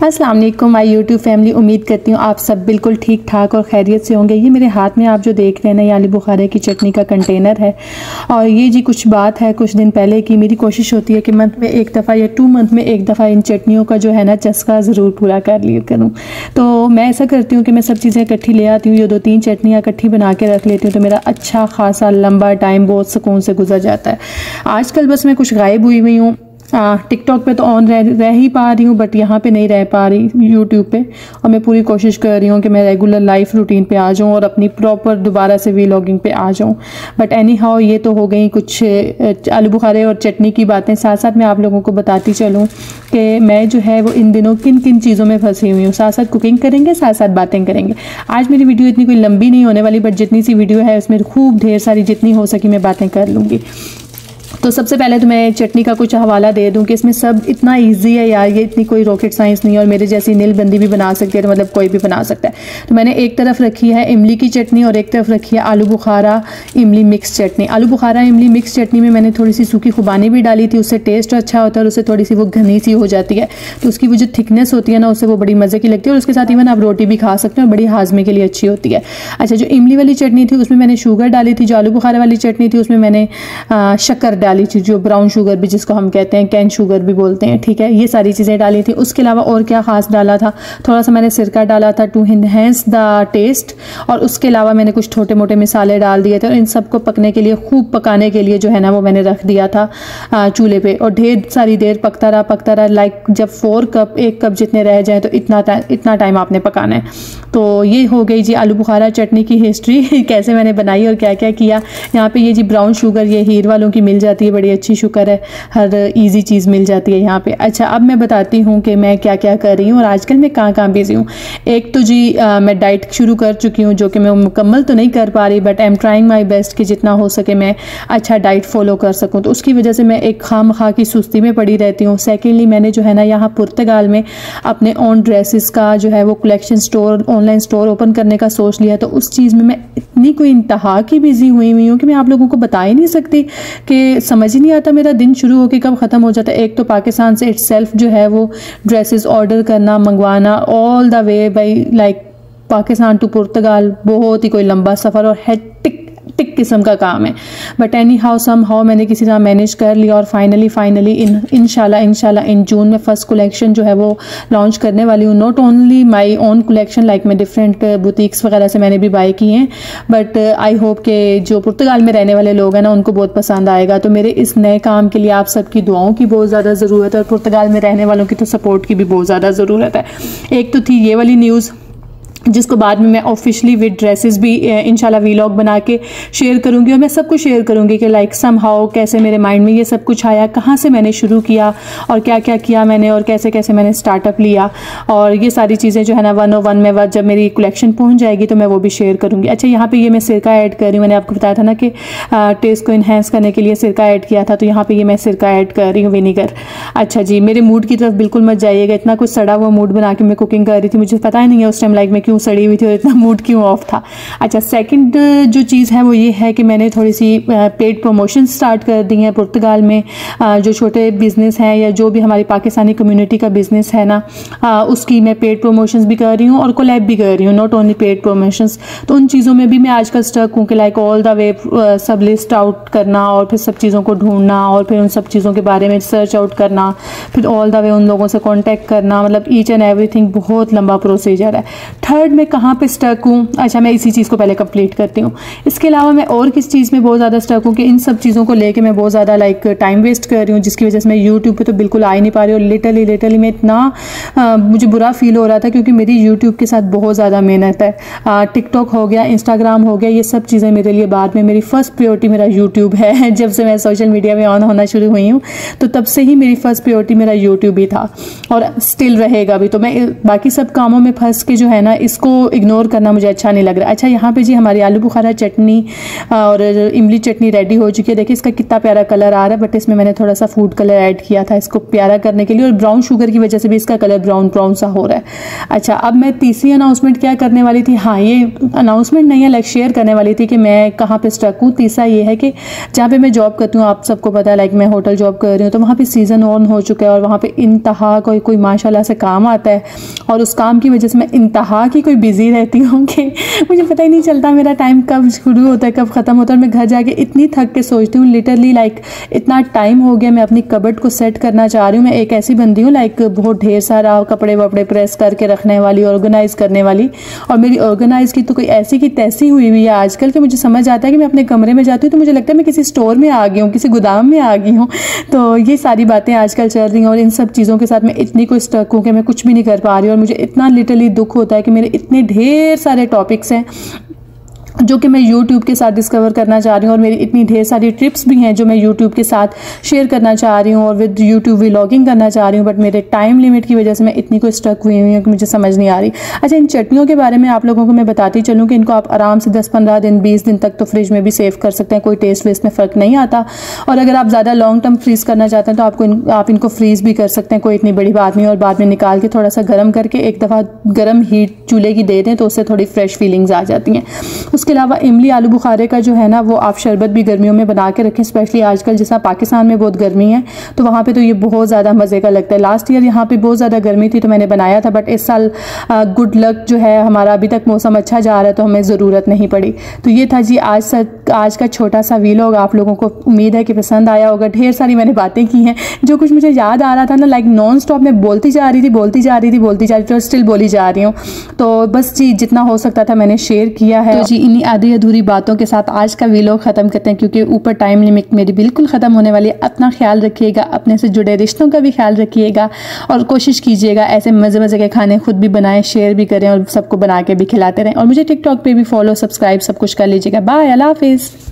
अस्सलाम वालेकुम my YouTube family. उम्मीद करती हूँ आप सब बिल्कुल ठीक ठाक और खैरियत से होंगे। ये मेरे हाथ में आप जो देख रहे हैं ना, ये आलू बुखारे की चटनी का कंटेनर है। और ये जी कुछ बात है कुछ दिन पहले की। मेरी कोशिश होती है कि मंथ में एक दफ़ा या 2 मंथ में एक दफ़ा इन चटनियों का जो है ना चस्का ज़रूर पूरा कर लिया करूँ। तो मैं ऐसा करती हूँ कि मैं सब चीज़ें इकट्ठी ले आती हूँ, ये 2-3 चटनियाँ इकट्ठी बना के रख लेती हूँ, तो मेरा अच्छा खासा लंबा टाइम बहुत सुकून से गुजर जाता है। आजकल बस मैं कुछ गायब हुई हुई हूँ। टिकटॉक पे तो ऑन रह ही पा रही हूँ, बट यहाँ पे नहीं रह पा रही यूट्यूब पे। और मैं पूरी कोशिश कर रही हूँ कि मैं रेगुलर लाइफ रूटीन पे आ जाऊँ और अपनी प्रॉपर दोबारा से व्लॉगिंग पे आ जाऊँ। बट एनी हाउ ये तो हो गई कुछ आलू बुखारे और चटनी की बातें। साथ साथ मैं आप लोगों को बताती चलूँ कि मैं जो है वो इन दिनों किन किन चीज़ों में फंसी हुई हूँ। साथ साथ कुकिंग करेंगे, साथ साथ बातें करेंगे। आज मेरी वीडियो इतनी कोई लंबी नहीं होने वाली, बट जितनी सी वीडियो है उसमें खूब ढेर सारी जितनी हो सकी मैं बातें कर लूँगी। तो सबसे पहले तो मैं चटनी का कुछ हवाला दे दूं कि इसमें सब इतना इजी है यार, ये इतनी कोई रॉकेट साइंस नहीं है। और मेरे जैसी नील बंदी भी बना सकती है, तो मतलब कोई भी बना सकता है। तो मैंने एक तरफ रखी है इमली की चटनी और एक तरफ रखी है आलू बुखारा इमली मिक्स चटनी। आलू बुखारा इमली मिक्स चटनी में मैंने थोड़ी सी सूखी खुबानी भी डाली थी, उससे टेस्ट अच्छा होता है और उससे थोड़ी सी वो घनी सी हो जाती है। तो उसकी वो जो थिकनेस होती है ना, उससे वो बड़ी मज़े की लगती है। और उसके साथ इवन आप रोटी भी खा सकते हैं और बड़ी हाजमे के लिए अच्छी होती है। अच्छा, जो इमली वाली चटनी थी उसमें मैंने शुगर डाली थी। जो आलू बुखारा वाली चटनी थी उसमें मैंने शक्कर डाली थी, जो ब्राउन शुगर भी जिसको हम कहते हैं, कैन शुगर भी बोलते हैं, ठीक है। ये सारी चीज़ें डाली थी। उसके अलावा और क्या खास डाला था, थोड़ा सा मैंने सिरका डाला था टू एनहेंस द टेस्ट। और उसके अलावा मैंने कुछ छोटे मोटे मसाले डाल दिए थे। और इन सबको पकने के लिए, खूब पकाने के लिए जो है ना वो मैंने रख दिया था चूल्हे पे। और ढेर सारी देर पकता रहा लाइक जब 4 कप 1 कप जितने रह जाए तो इतना टाइम आपने पकाना है। तो ये हो गई जी आलू बुखारा चटनी की हिस्ट्री कैसे मैंने बनाई और क्या क्या किया। यहाँ पे ये जी ब्राउन शुगर ये हीर वालों की मिल जाती है, बड़ी अच्छी शुगर है, हर इजी चीज़ मिल जाती है यहाँ पे। अच्छा, अब मैं बताती हूँ कि मैं क्या क्या कर रही हूँ और आजकल मैं कहाँ बिजी हूँ। एक तो जी मैं डाइट शुरू कर चुकी हूँ, जो कि मैं मुकम्मल तो नहीं कर पा रही, but I am trying my best कि जितना हो सके मैं अच्छा डाइट फॉलो कर सकूँ। तो उसकी वजह से मैं एक खामखा की सुस्ती में पड़ी रहती हूँ। सेकेंडली मैंने जो है ना यहाँ पुर्तगाल में अपने ओन ड्रेसेस का जो है वो collection store, online store open करने का सोच लिया। तो उस चीज़ में मैं इतनी कोई इंतहा की बिजी हुई हूँ कि मैं आप लोगों को बता ही नहीं सकती, कि समझ ही नहीं आता मेरा दिन शुरू होकर कब ख़त्म हो जाता है। एक तो पाकिस्तान से इटसेल्फ जो है वो ड्रेसेस ऑर्डर करना, मंगवाना, all the way by like Pakistan to Portugal, बहुत ही कोई लंबा सफ़र और हेक्टिक किस्म का काम है। But anyhow somehow मैंने किसी तरह मैनेज कर लिया। और फाइनली इंशाल्लाह इन जून में फर्स्ट कलेक्शन जो है वो लॉन्च करने वाली हूँ। Not only my own collection, like मैं डिफरेंट बुटीक्स वगैरह से मैंने भी बाय की हैं, बट आई होप कि जो पुर्तगाल में रहने वाले लोग हैं ना उनको बहुत पसंद आएगा। तो मेरे इस नए काम के लिए आप सबकी दुआओं की बहुत ज़्यादा ज़रूरत है और पुर्तगाल में रहने वालों की तो सपोर्ट की भी बहुत ज़्यादा ज़रूरत है। एक तो थी ये वाली न्यूज़, जिसको बाद में मैं ऑफिशियली विद ड्रेसेस भी इंशाल्लाह वीलॉग बना के शेयर करूंगी। और मैं सब कुछ शेयर करूंगी कि लाइक सम हाउ कैसे मेरे माइंड में ये सब कुछ आया, कहाँ से मैंने शुरू किया और क्या क्या किया मैंने और कैसे कैसे मैंने स्टार्टअप लिया। और ये सारी चीज़ें जो है ना 101 में जब मेरी कलेक्शन पहुंच जाएगी तो मैं वो भी शेयर करूँगी। अच्छा, यहाँ पर ये मैं सिरका ऐड कर रही हूँ। मैंने आपको बताया था ना कि टेस्ट को इन्हेंस करने के लिए सिरका ऐड किया था, तो यहाँ पर ये मैं सिरका ऐड कर रही हूँ, विनीगर। अच्छा जी, मेरे मूड की तरफ बिल्कुल मत जाइएगा। इतना कुछ सड़ा हुआ मूड बना के मैं कुकिंग कर रही थी, मुझे पता ही नहीं है उस टाइम लाइक मैं क्यों सड़ी हुई थी और इतना मूड क्यों ऑफ था। अच्छा, सेकंड जो चीज़ है वो ये है कि मैंने थोड़ी सी पेड प्रमोशन स्टार्ट कर दी हैं पुर्तगाल में। जो छोटे बिजनेस हैं या जो भी हमारी पाकिस्तानी कम्युनिटी का बिजनेस है ना, उसकी मैं पेड प्रमोशंस भी कर रही हूँ और कोलैब भी कर रही हूँ, नॉट ओनली पेड प्रमोशंस। तो उन चीज़ों में भी मैं आजकल स्टक हूँ कि लाइक ऑल द वे सब लिस्ट आउट करना और फिर सब चीज़ों को ढूंढना और फिर उन सब चीज़ों के बारे में सर्च आउट करना, फिर ऑल द वे उन लोगों से कॉन्टेक्ट करना, मतलब ईच एंड एवरीथिंग बहुत लंबा प्रोसीजर है। थर्ड, मैं कहाँ पे स्टक हूँ। अच्छा, मैं इसी चीज़ को पहले कंप्लीट करती हूँ। इसके अलावा मैं और किस चीज़ में बहुत ज़्यादा स्टक हूँ कि इन सब चीज़ों को लेके मैं बहुत ज़्यादा लाइक टाइम वेस्ट कर रही हूँ, जिसकी वजह से मैं यूट्यूब पे तो बिल्कुल आ ही नहीं पा रही। और लिटरली मैं इतना मुझे बुरा फील हो रहा था, क्योंकि मेरी यूट्यूब के साथ बहुत ज़्यादा मेहनत है। टिकटॉक हो गया, इंस्टाग्राम हो गया, ये सब चीज़ें मेरे लिए बाद में, मेरी फर्स्ट प्रायोरिटी मेरा यूट्यूब है। जब से मैं सोशल मीडिया में ऑन होना शुरू हुई हूँ तो तब से ही मेरी फर्स्ट प्रायोरिटी मेरा यूट्यूब ही था और स्टिल रहेगा भी। तो मैं बाकी सब कामों में फंस के जो है ना इसको इग्नोर करना मुझे अच्छा नहीं लग रहा। अच्छा, यहाँ पे जी हमारी आलू बुखारा चटनी और इमली चटनी रेडी हो चुकी है। देखिए इसका कितना प्यारा कलर आ रहा है, बट इसमें मैंने थोड़ा सा फूड कलर ऐड किया था इसको प्यारा करने के लिए, और ब्राउन शुगर की वजह से भी इसका कलर ब्राउन ब्राउन सा हो रहा है। अच्छा, अब मैं तीसरी अनाउंसमेंट क्या करने वाली थी, हाँ ये अनाउंसमेंट नहीं है, लाइक शेयर करने वाली थी कि मैं कहाँ पे स्टक हूँ। तीसरा ये है कि जहाँ पे मैं जॉब करती हूँ, आप सबको पता है, लाइक मैं होटल जॉब कर रही हूँ, तो वहाँ पे सीज़न ऑन हो चुका है और वहाँ पे इंतहा कोई माशाल्लाह से काम आता है, और उस काम की वजह से मैं इंतहा की कोई बिजी रहती हूँ कि मुझे पता ही नहीं चलता मेरा टाइम कब शुरू होता है कब ख़त्म होता है। और मैं घर जाके इतनी थक के सोचती हूँ, लिटरली लाइक इतना टाइम हो गया, मैं अपनी कबर्ड को सेट करना चाह रही हूँ। मैं एक ऐसी बंदी हूँ लाइक बहुत ढेर सारा कपड़े वपड़े प्रेस करके रखने वाली, ऑर्गेनाइज करने वाली, और मेरी ऑर्गेनाइज की तो कोई ऐसी की तैसी हुई हुई है आजकल कि मुझे समझ आता है कि मैं अपने कमरे में जाती हूँ तो मुझे लगता है मैं किसी स्टोर में आ गई हूँ, किसी गोदाम में आ गई हूँ। तो ये सारी बातें आजकल चल रही हैं, और इन सब चीज़ों के साथ मैं इतनी कोई स्टक हूँ कि मैं कुछ भी नहीं कर पा रही हूँ। और मुझे इतना लिटरली दुख होता है कि मेरे इतने ढेर सारे टॉपिक्स हैं जो कि मैं YouTube के साथ डिस्कवर करना चाह रही हूँ, और मेरी इतनी ढेर सारी ट्रिप्स भी हैं जो मैं YouTube के साथ शेयर करना चाह रही हूँ और विद YouTube व्लॉगिंग करना चाह रही हूँ, बट मेरे टाइम लिमिट की वजह से मैं इतनी कोई स्टक हुई हूँ कि मुझे समझ नहीं आ रही। अच्छा, इन चटनियों के बारे में आप लोगों को मैं बताती चलूँ कि इनको आप आराम से 10-15 दिन 20 दिन तक तो फ्रिज में भी सेव कर सकते हैं, कोई टेस्ट वेस्ट में फ़र्क नहीं आता। और अगर आप ज़्यादा लॉन्ग टर्म फ्रीज़ करना चाहते हैं तो आप इनको फ्रीज़ भी कर सकते हैं, कोई इतनी बड़ी बात नहीं। और बाद में निकाल के थोड़ा सा गर्म करके एक दफ़ा गर्म हीट चूल्हे की दे दें तो उससे थोड़ी फ्रेश फीलिंग्स आ जाती हैं। उसके अलावा इमली आलू बुखारे का जो है ना, वो आप शरबत भी गर्मियों में बना के रखें, स्पेशली आजकल जैसा पाकिस्तान में बहुत गर्मी है तो वहाँ पे तो ये बहुत ज़्यादा मज़े का लगता है। लास्ट ईयर यहाँ पे बहुत ज़्यादा गर्मी थी तो मैंने बनाया था, बट इस साल गुड लक जो है हमारा, अभी तक मौसम अच्छा जा रहा है तो हमें ज़रूरत नहीं पड़ी। तो ये था जी आज का छोटा सा व्लॉग। आप लोगों को उम्मीद है कि पसंद आया होगा। ढेर सारी मैंने बातें की हैं, जो कुछ मुझे याद आ रहा था ना, लाइक नॉन स्टॉप मैं बोलती जा रही थी और स्टिल बोली जा रही हूँ। तो बस जी जितना हो सकता था मैंने शेयर किया है। तो जी इन्हीं आधी अधूरी बातों के साथ आज का व्लॉग ख़त्म करते हैं, क्योंकि ऊपर टाइम लिमिट मेरी बिल्कुल ख़त्म होने वाली है। अपना ख्याल रखिएगा, अपने से जुड़े रिश्तों का भी ख्याल रखिएगा, और कोशिश कीजिएगा ऐसे मज़े मज़े के खाने खुद भी बनाएं, शेयर भी करें और सबको बना के भी खिलाते रहें। और मुझे टिकटॉक पे भी फॉलो सब्सक्राइब सब कुछ कर लीजिएगा। बाय, अल्लाह हाफिज़।